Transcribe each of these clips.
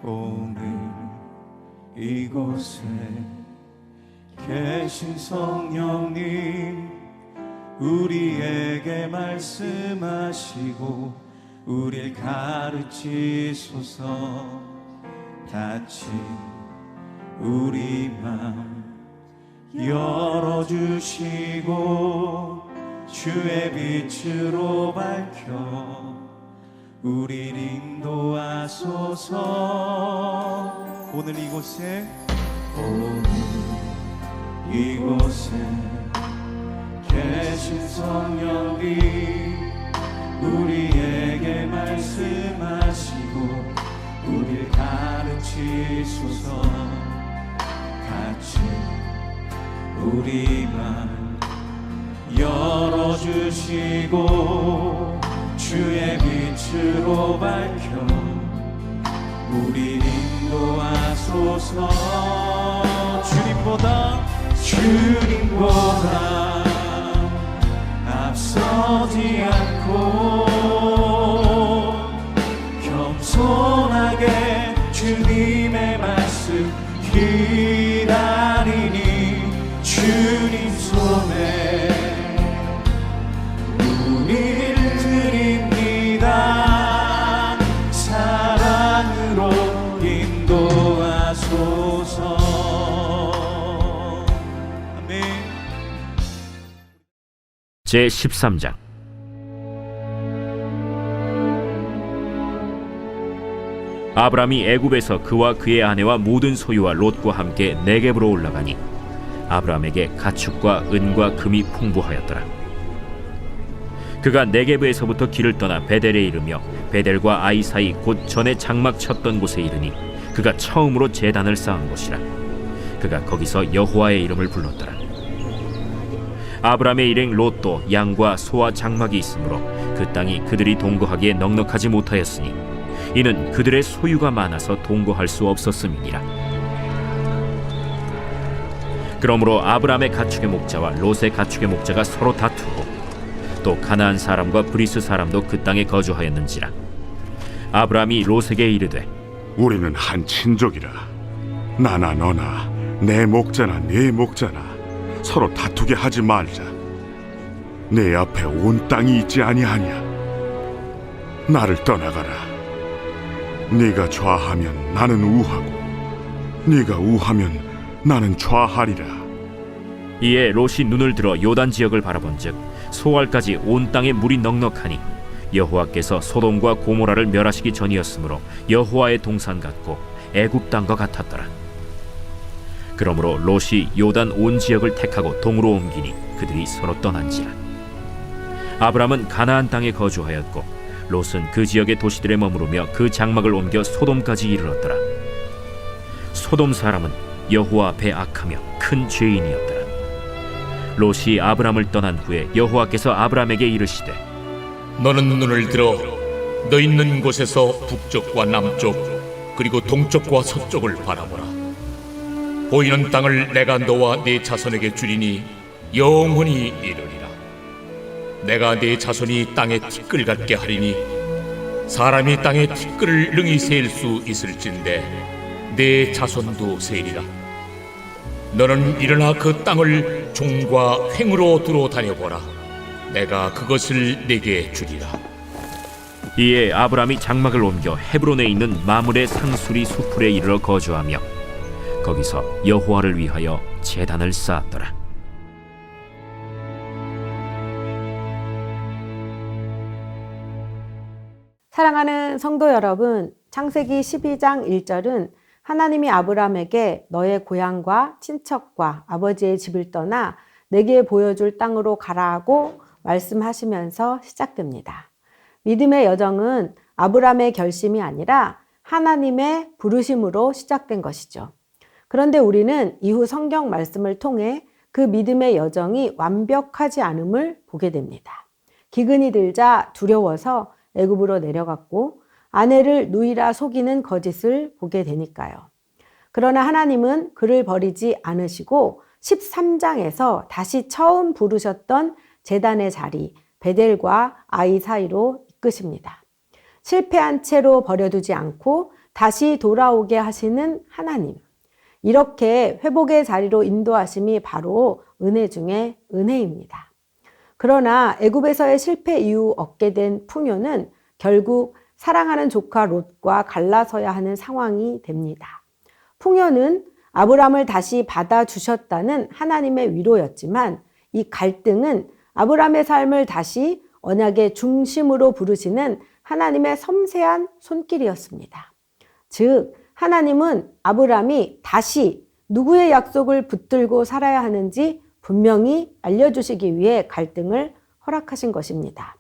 오늘 이곳에 계신 성령님, 우리에게 말씀하시고 우릴 가르치소서. 닫힌 우리 맘 열어주시고 주의 빛으로 밝혀 우릴 인도하소서. 오늘 이곳에 계신 성령님, 우리에게 말씀하시고 우릴 가르치소서. 같이 우리 맘 열어주시고 주의 빛으로 밝혀 우릴 인도하소서. 주님보다 앞서지 않고 겸손하게 주님의 말씀 기다리니 주님 손에 문을 드립니다. 사랑으로 인도하소서. 아멘. 제13장. 아브람이 애굽에서 그와 그의 아내와 모든 소유와 롯과 함께 네겝으로 올라가니 아브람에게 가축과 은과 금이 풍부하였더라. 그가 네겝에서부터 길을 떠나 베델에 이르며 베델과 아이 사이 곧 전에 장막 쳤던 곳에 이르니 그가 처음으로 제단을 쌓은 곳이라. 그가 거기서 여호와의 이름을 불렀더라. 아브람의 일행 롯도 양과 소와 장막이 있으므로 그 땅이 그들이 동거하기에 넉넉하지 못하였으니 이는 그들의 소유가 많아서 동거할 수 없었음이니라. 그러므로 아브람의 가축의 목자와 롯의 가축의 목자가 서로 다투고 또 가나안 사람과 브리스 사람도 그 땅에 거주하였는지라. 아브람이 롯에게 이르되 우리는 한 친족이라. 나나 너나 내 목자나 네 목자나 서로 다투게 하지 말자. 내 앞에 온 땅이 있지 아니하냐. 나를 떠나가라. 네가 좌하면 나는 우하고 네가 우하면 나는 좌하리라. 이에 롯이 눈을 들어 요단 지역을 바라본즉 소알까지 온 땅에 물이 넉넉하니 여호와께서 소돔과 고모라를 멸하시기 전이었으므로 여호와의 동산 같고 애굽 땅과 같았더라. 그러므로 롯이 요단 온 지역을 택하고 동으로 옮기니 그들이 서로 떠난지라. 아브람은 가나안 땅에 거주하였고 롯은 그 지역의 도시들에 머무르며 그 장막을 옮겨 소돔까지 이르렀더라. 소돔 사람은 여호와 앞에 악하며 큰 죄인이었더라. 롯이 아브람을 떠난 후에 여호와께서 아브람에게 이르시되 너는 눈을 들어 너 있는 곳에서 북쪽과 남쪽 그리고 동쪽과 서쪽을 바라보라. 보이는 땅을 내가 너와 네 자손에게 주리니 영원히 이르리라. 내가 네 자손이 땅에 티끌 같게 하리니 사람이 땅에 티끌을 능히 셀 수 있을진데 네 자손도 세리라. 너는 일어나 그 땅을 종과 횡으로 두루 다녀보라. 내가 그것을 네게 주리라. 이에 아브람이 장막을 옮겨 헤브론에 있는 마므레 상수리 수풀에 이르러 거주하며 거기서 여호와를 위하여 제단을 쌓았더라. 사랑하는 성도 여러분, 창세기 12장 1절은 하나님이 아브람에게 너의 고향과 친척과 아버지의 집을 떠나 내게 보여줄 땅으로 가라 하고 말씀하시면서 시작됩니다. 믿음의 여정은 아브람의 결심이 아니라 하나님의 부르심으로 시작된 것이죠. 그런데 우리는 이후 성경 말씀을 통해 그 믿음의 여정이 완벽하지 않음을 보게 됩니다. 기근이 들자 두려워서 애굽으로 내려갔고 아내를 누이라 속이는 거짓을 보게 되니까요. 그러나 하나님은 그를 버리지 않으시고 13장에서 다시 처음 부르셨던 제단의 자리 베델과 아이 사이로 이끄십니다. 실패한 채로 버려두지 않고 다시 돌아오게 하시는 하나님. 이렇게 회복의 자리로 인도하심이 바로 은혜 중에 은혜입니다. 그러나 애굽에서의 실패 이후 얻게 된 풍요는 결국 사랑하는 조카 롯과 갈라서야 하는 상황이 됩니다. 풍요는 아브람을 다시 받아주셨다는 하나님의 위로였지만 이 갈등은 아브람의 삶을 다시 언약의 중심으로 부르시는 하나님의 섬세한 손길이었습니다. 즉, 하나님은 아브람이 다시 누구의 약속을 붙들고 살아야 하는지 분명히 알려주시기 위해 갈등을 허락하신 것입니다.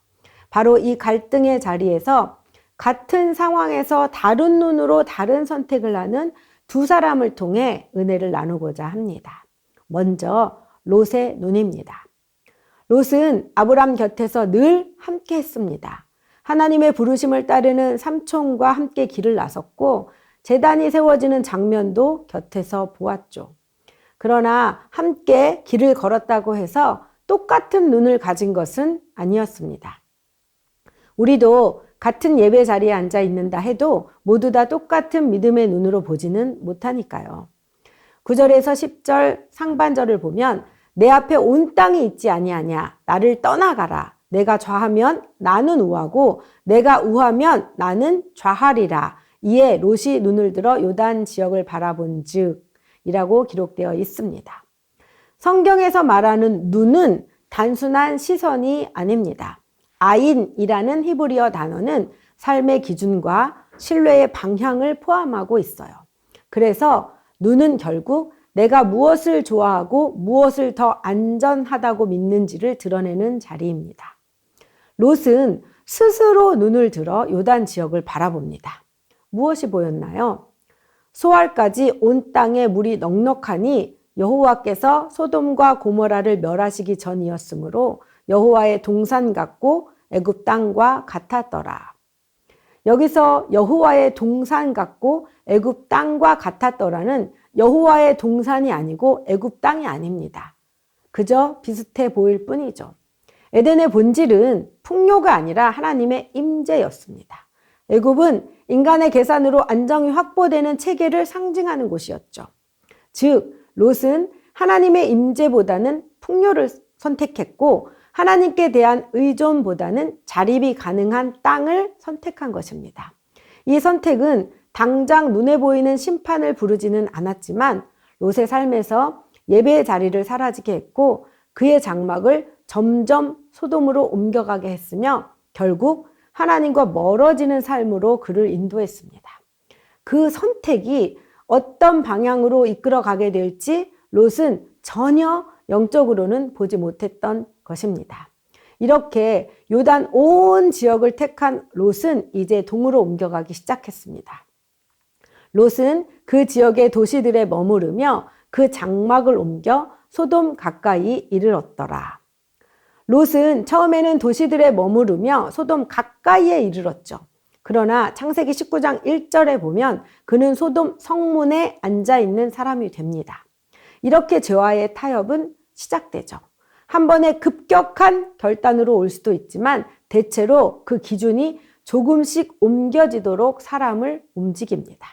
바로 이 갈등의 자리에서 같은 상황에서 다른 눈으로 다른 선택을 하는 두 사람을 통해 은혜를 나누고자 합니다. 먼저 롯의 눈입니다. 롯은 아브람 곁에서 늘 함께 했습니다. 하나님의 부르심을 따르는 삼촌과 함께 길을 나섰고 제단이 세워지는 장면도 곁에서 보았죠. 그러나 함께 길을 걸었다고 해서 똑같은 눈을 가진 것은 아니었습니다. 우리도 같은 예배 자리에 앉아 있는다 해도 모두 다 똑같은 믿음의 눈으로 보지는 못하니까요. 9절에서 10절 상반절을 보면 내 앞에 온 땅이 있지 아니하냐 나를 떠나가라 내가 좌하면 나는 우하고 내가 우하면 나는 좌하리라 이에 롯이 눈을 들어 요단 지역을 바라본즉 이라고 기록되어 있습니다. 성경에서 말하는 눈은 단순한 시선이 아닙니다. 아인이라는 히브리어 단어는 삶의 기준과 신뢰의 방향을 포함하고 있어요. 그래서 눈은 결국 내가 무엇을 좋아하고 무엇을 더 안전하다고 믿는지를 드러내는 자리입니다. 롯은 스스로 눈을 들어 요단 지역을 바라봅니다. 무엇이 보였나요? 소알까지 온 땅에 물이 넉넉하니 여호와께서 소돔과 고모라를 멸하시기 전이었으므로 여호와의 동산 같고 애굽 땅과 같았더라. 여기서 여호와의 동산 같고 애굽 땅과 같았더라는 여호와의 동산이 아니고 애굽 땅이 아닙니다. 그저 비슷해 보일 뿐이죠. 에덴의 본질은 풍요가 아니라 하나님의 임재였습니다. 애굽은 인간의 계산으로 안정이 확보되는 체계를 상징하는 곳이었죠. 즉, 롯은 하나님의 임재보다는 풍요를 선택했고 하나님께 대한 의존보다는 자립이 가능한 땅을 선택한 것입니다. 이 선택은 당장 눈에 보이는 심판을 부르지는 않았지만 롯의 삶에서 예배의 자리를 사라지게 했고 그의 장막을 점점 소돔으로 옮겨가게 했으며 결국 하나님과 멀어지는 삶으로 그를 인도했습니다. 그 선택이 어떤 방향으로 이끌어가게 될지 롯은 전혀 영적으로는 보지 못했던 것입니다. 이렇게 요단 온 지역을 택한 롯은 이제 동으로 옮겨가기 시작했습니다. 롯은 그 지역의 도시들에 머무르며 그 장막을 옮겨 소돔 가까이 이르렀더라. 롯은 처음에는 도시들에 머무르며 소돔 가까이에 이르렀죠. 그러나 창세기 19장 1절에 보면 그는 소돔 성문에 앉아있는 사람이 됩니다. 이렇게 죄와의 타협은 시작되죠. 한 번의 급격한 결단으로 올 수도 있지만 대체로 그 기준이 조금씩 옮겨지도록 사람을 움직입니다.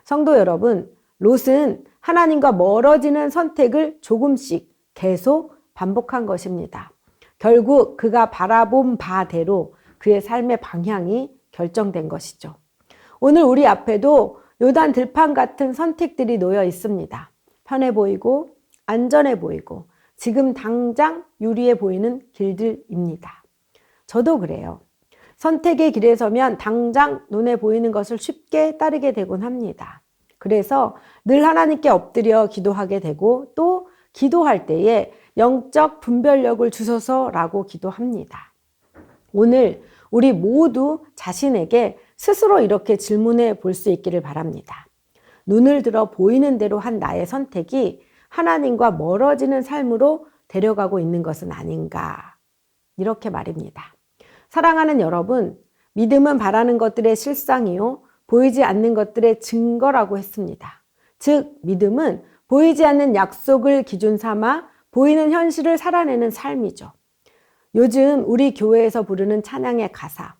성도 여러분, 롯은 하나님과 멀어지는 선택을 조금씩 계속 반복한 것입니다. 결국 그가 바라본 바대로 그의 삶의 방향이 결정된 것이죠. 오늘 우리 앞에도 요단 들판 같은 선택들이 놓여 있습니다. 편해 보이고 안전해 보이고 지금 당장 유리해 보이는 길들입니다. 저도 그래요. 선택의 길에 서면 당장 눈에 보이는 것을 쉽게 따르게 되곤 합니다. 그래서 늘 하나님께 엎드려 기도하게 되고 또 기도할 때에 영적 분별력을 주소서라고 기도합니다. 오늘 우리 모두 자신에게 스스로 이렇게 질문해 볼 수 있기를 바랍니다. 눈을 들어 보이는 대로 한 나의 선택이 하나님과 멀어지는 삶으로 데려가고 있는 것은 아닌가? 이렇게 말입니다. 사랑하는 여러분, 믿음은 바라는 것들의 실상이요 보이지 않는 것들의 증거라고 했습니다. 즉, 믿음은 보이지 않는 약속을 기준 삼아 보이는 현실을 살아내는 삶이죠. 요즘 우리 교회에서 부르는 찬양의 가사,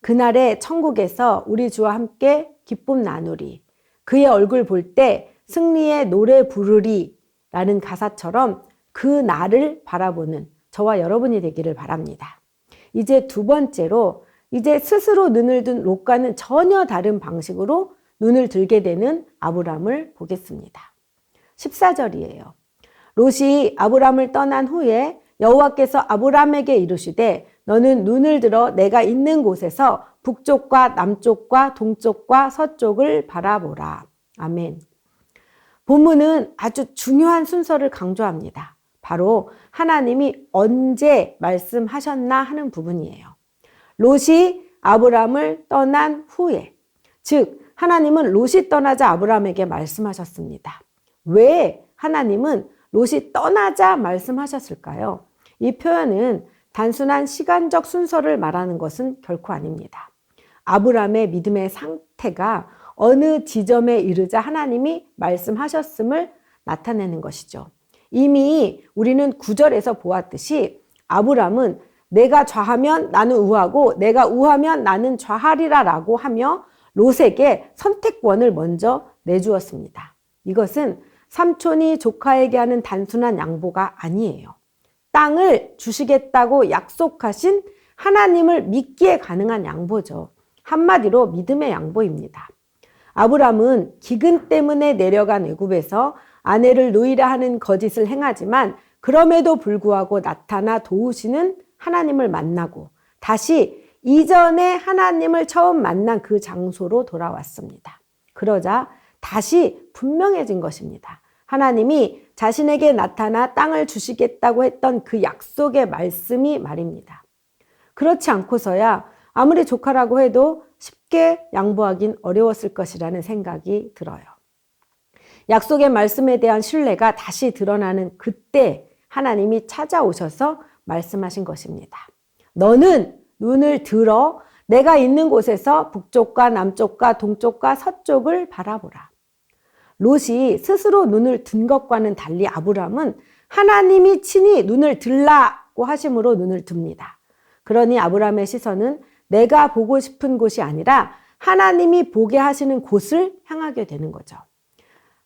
그날에 천국에서 우리 주와 함께 기쁨 나누리. 그의 얼굴 볼 때 승리의 노래 부르리 라는 가사처럼 그 날을 바라보는 저와 여러분이 되기를 바랍니다. 이제 두 번째로 이제 스스로 눈을 든 롯과는 전혀 다른 방식으로 눈을 들게 되는 아브람을 보겠습니다. 14절이에요. 롯이 아브람을 떠난 후에 여호와께서 아브람에게 이르시되 너는 눈을 들어 내가 있는 곳에서 북쪽과 남쪽과 동쪽과 서쪽을 바라보라. 아멘. 본문은 아주 중요한 순서를 강조합니다. 바로 하나님이 언제 말씀하셨나 하는 부분이에요. 롯이 아브람을 떠난 후에, 즉 하나님은 롯이 떠나자 아브람에게 말씀하셨습니다. 왜 하나님은 롯이 떠나자 말씀하셨을까요? 이 표현은 단순한 시간적 순서를 말하는 것은 결코 아닙니다. 아브람의 믿음의 상태가 어느 지점에 이르자 하나님이 말씀하셨음을 나타내는 것이죠. 이미 우리는 9절에서 보았듯이 아브람은 내가 좌하면 나는 우하고 내가 우하면 나는 좌하리라 라고 하며 롯에게 선택권을 먼저 내주었습니다. 이것은 삼촌이 조카에게 하는 단순한 양보가 아니에요. 땅을 주시겠다고 약속하신 하나님을 믿기에 가능한 양보죠. 한마디로 믿음의 양보입니다. 아브람은 기근 때문에 내려간 애굽에서 아내를 놓이라 하는 거짓을 행하지만 그럼에도 불구하고 나타나 도우시는 하나님을 만나고 다시 이전에 하나님을 처음 만난 그 장소로 돌아왔습니다. 그러자 다시 분명해진 것입니다. 하나님이 자신에게 나타나 땅을 주시겠다고 했던 그 약속의 말씀이 말입니다. 그렇지 않고서야 아무리 조카라고 해도 쉽게 양보하긴 어려웠을 것이라는 생각이 들어요. 약속의 말씀에 대한 신뢰가 다시 드러나는 그때 하나님이 찾아오셔서 말씀하신 것입니다. 너는 눈을 들어 내가 있는 곳에서 북쪽과 남쪽과 동쪽과 서쪽을 바라보라. 롯이 스스로 눈을 든 것과는 달리 아브람은 하나님이 친히 눈을 들라고 하심으로 눈을 듭니다. 그러니 아브람의 시선은 내가 보고 싶은 곳이 아니라 하나님이 보게 하시는 곳을 향하게 되는 거죠.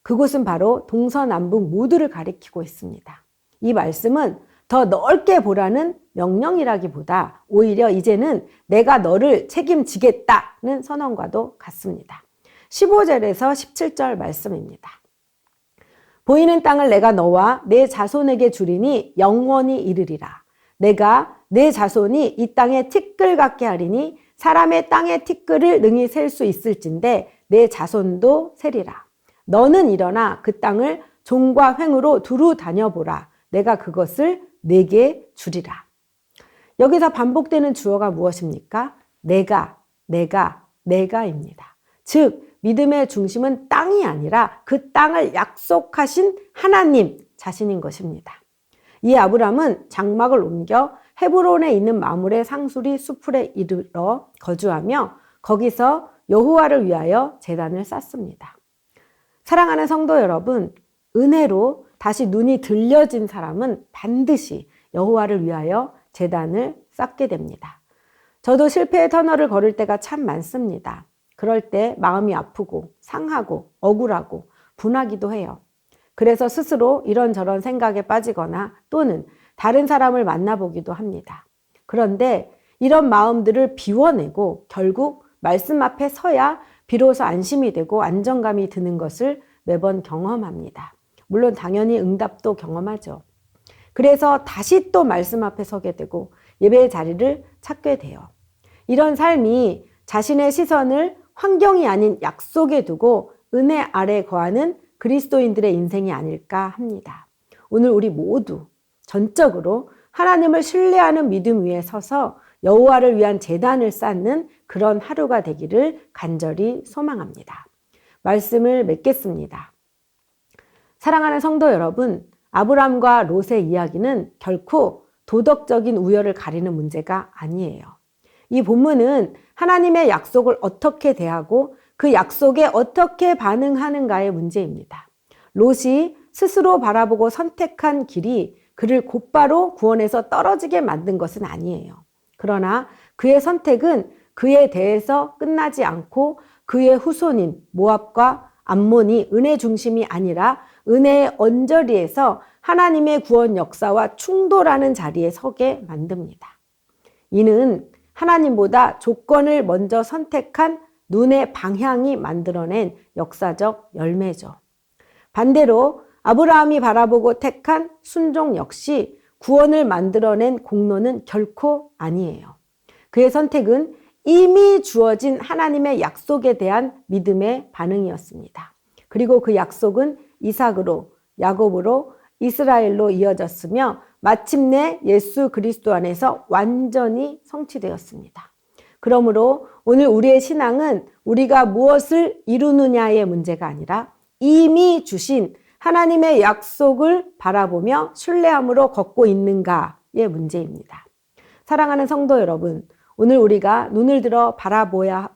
그곳은 바로 동서남북 모두를 가리키고 있습니다. 이 말씀은 더 넓게 보라는 명령이라기보다 오히려 이제는 내가 너를 책임지겠다는 선언과도 같습니다. 15절에서 17절 말씀입니다. 보이는 땅을 내가 너와 내 자손에게 주리니 영원히 이르리라. 내가 내 자손이 이 땅에 티끌 같게 하리니 사람의 땅의 티끌을 능히 셀 수 있을진데 내 자손도 세리라. 너는 일어나 그 땅을 종과 횡으로 두루 다녀보라. 내가 그것을 내게 주리라. 여기서 반복되는 주어가 무엇입니까? 내가입니다. 즉 믿음의 중심은 땅이 아니라 그 땅을 약속하신 하나님 자신인 것입니다. 이 아브람은 장막을 옮겨 헤브론에 있는 마므레 상수리 수풀에 이르러 거주하며 거기서 여호와를 위하여 제단을 쌓습니다. 사랑하는 성도 여러분, 은혜로 다시 눈이 들려진 사람은 반드시 여호와를 위하여 제단을 쌓게 됩니다. 저도 실패의 터널을 걸을 때가 참 많습니다. 그럴 때 마음이 아프고 상하고 억울하고 분하기도 해요. 그래서 스스로 이런저런 생각에 빠지거나 또는 다른 사람을 만나보기도 합니다. 그런데 이런 마음들을 비워내고 결국 말씀 앞에 서야 비로소 안심이 되고 안정감이 드는 것을 매번 경험합니다. 물론 당연히 응답도 경험하죠. 그래서 다시 또 말씀 앞에 서게 되고 예배의 자리를 찾게 돼요. 이런 삶이 자신의 시선을 환경이 아닌 약속에 두고 은혜 아래 거하는 그리스도인들의 인생이 아닐까 합니다. 오늘 우리 모두 전적으로 하나님을 신뢰하는 믿음 위에 서서 여호와를 위한 제단을 쌓는 그런 하루가 되기를 간절히 소망합니다. 말씀을 맺겠습니다. 사랑하는 성도 여러분, 아브람과 롯의 이야기는 결코 도덕적인 우열을 가리는 문제가 아니에요. 이 본문은 하나님의 약속을 어떻게 대하고 그 약속에 어떻게 반응하는가의 문제입니다. 롯이 스스로 바라보고 선택한 길이 그를 곧바로 구원에서 떨어지게 만든 것은 아니에요. 그러나 그의 선택은 그에 대해서 끝나지 않고 그의 후손인 모압과 암몬이 은혜 중심이 아니라 은혜의 언저리에서 하나님의 구원 역사와 충돌하는 자리에 서게 만듭니다. 이는 하나님보다 조건을 먼저 선택한 눈의 방향이 만들어낸 역사적 열매죠. 반대로 아브라함이 바라보고 택한 순종 역시 구원을 만들어낸 공로는 결코 아니에요. 그의 선택은 이미 주어진 하나님의 약속에 대한 믿음의 반응이었습니다. 그리고 그 약속은 이삭으로, 야곱으로, 이스라엘로 이어졌으며 마침내 예수 그리스도 안에서 완전히 성취되었습니다. 그러므로 오늘 우리의 신앙은 우리가 무엇을 이루느냐의 문제가 아니라 이미 주신 하나님의 약속을 바라보며 신뢰함으로 걷고 있는가의 문제입니다. 사랑하는 성도 여러분, 오늘 우리가 눈을 들어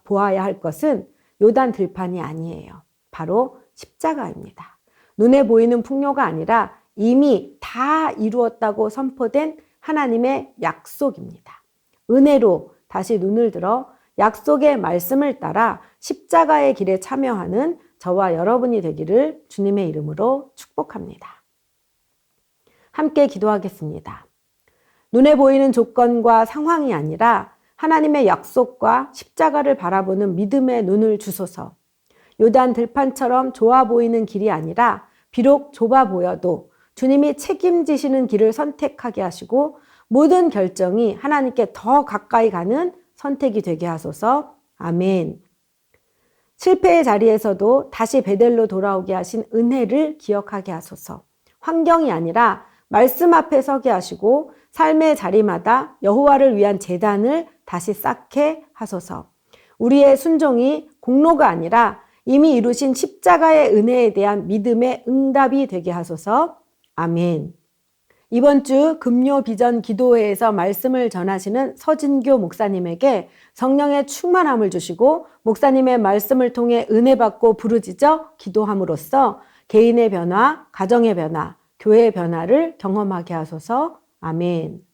보아야 할 것은 요단 들판이 아니에요. 바로 십자가입니다. 눈에 보이는 풍요가 아니라 이미 다 이루었다고 선포된 하나님의 약속입니다. 은혜로 다시 눈을 들어 약속의 말씀을 따라 십자가의 길에 참여하는 저와 여러분이 되기를 주님의 이름으로 축복합니다. 함께 기도하겠습니다. 눈에 보이는 조건과 상황이 아니라 하나님의 약속과 십자가를 바라보는 믿음의 눈을 주소서. 요단 들판처럼 좋아 보이는 길이 아니라 비록 좁아 보여도 주님이 책임지시는 길을 선택하게 하시고 모든 결정이 하나님께 더 가까이 가는 선택이 되게 하소서. 아멘. 실패의 자리에서도 다시 베델로 돌아오게 하신 은혜를 기억하게 하소서. 환경이 아니라 말씀 앞에 서게 하시고 삶의 자리마다 여호와를 위한 제단을 다시 쌓게 하소서. 우리의 순종이 공로가 아니라 이미 이루신 십자가의 은혜에 대한 믿음의 응답이 되게 하소서. 아멘. 이번 주 금요 비전 기도회에서 말씀을 전하시는 서진교 목사님에게 성령의 충만함을 주시고 목사님의 말씀을 통해 은혜 받고 부르짖어 기도함으로써 개인의 변화, 가정의 변화, 교회의 변화를 경험하게 하소서. 아멘.